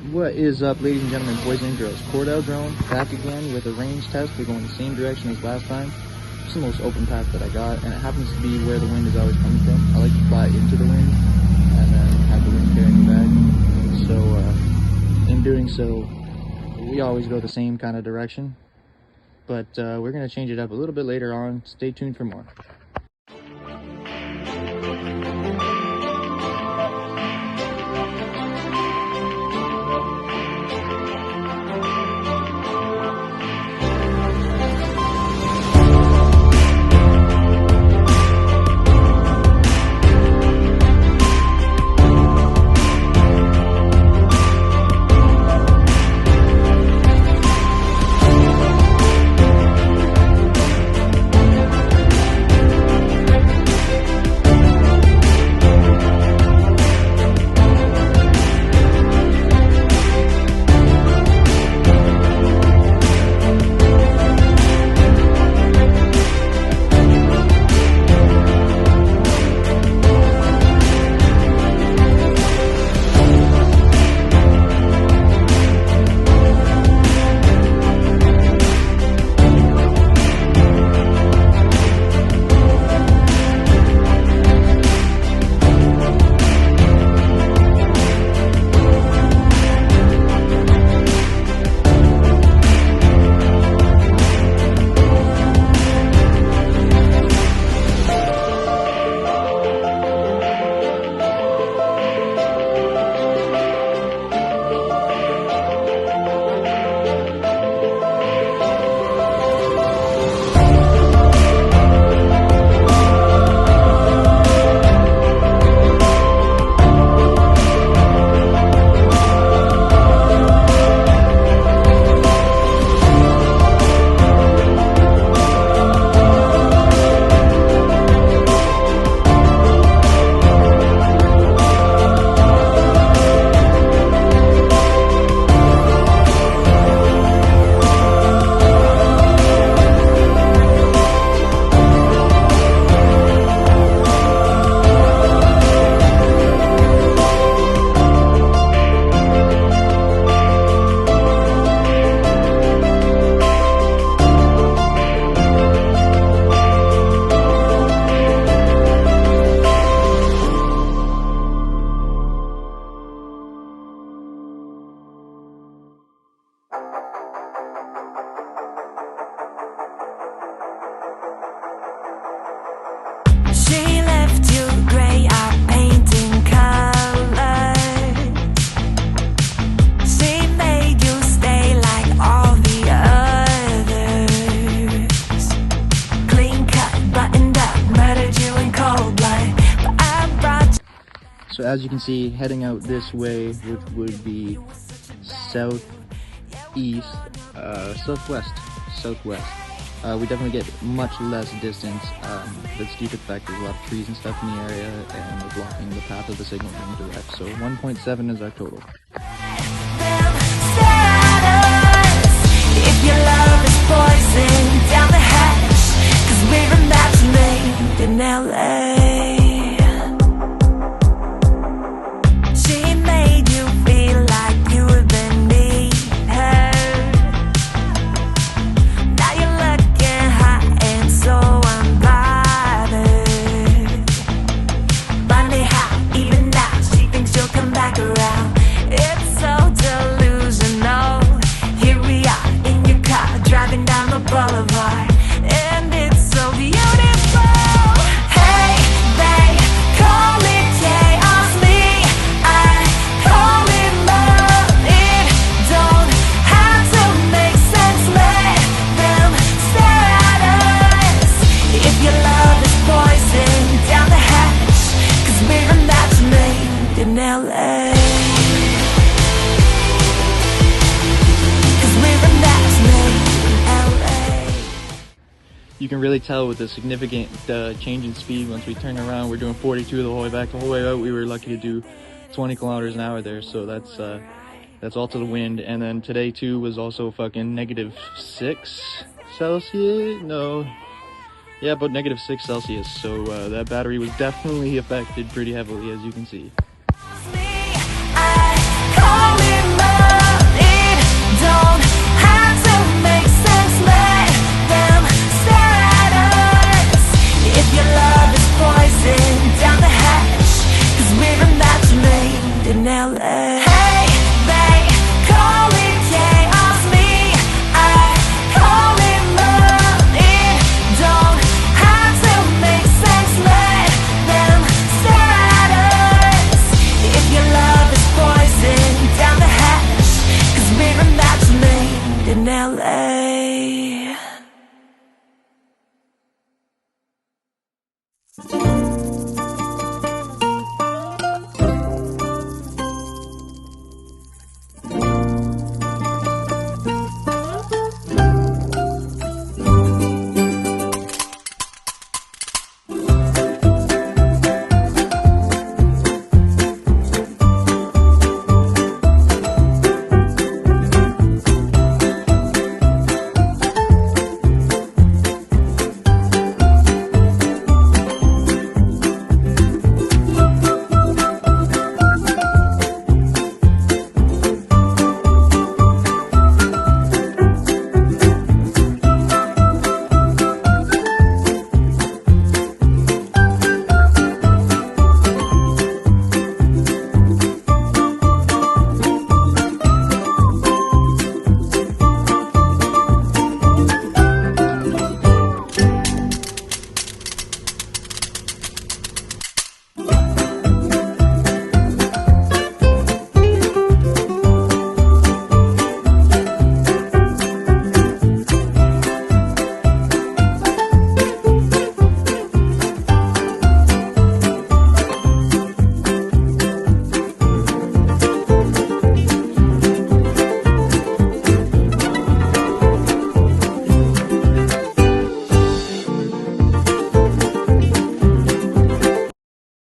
What is up, ladies and gentlemen, boys and girls? Cordell Drone back again with a range test. We're going the same direction as last time. It's the most open path that I got, and it happens to be where the wind is always coming from. I like to fly into the wind and then have the wind carrying me back. So in doing so, we always go the same kind of direction. But we're going to change it up a little bit later on. Stay tuned for more. So as you can see, heading out this way, which would be southwest, we definitely get much less distance. That's due to the fact there's a lot of trees and stuff in the area, and we're blocking the path of the signal being direct. So 1.7 is our total. If your love is poison, down the hatch, 'cause we're a match made in LA. Boulevard, and it's so beautiful. Hey, they call it chaos, me, I call it love. It don't have to make sense, let them stare at us. If your love is poison, down the hatch, 'cause we're a match made in LA. You can really tell with the significant change in speed once we turn around. We're doing 42 the whole way back. The whole way out, we were lucky to do 20 kilometers an hour there. So that's all to the wind. And then today too was also fucking -6 Celsius. No, yeah, about -6 Celsius. So that battery was definitely affected pretty heavily, as you can see. I call it love. Hey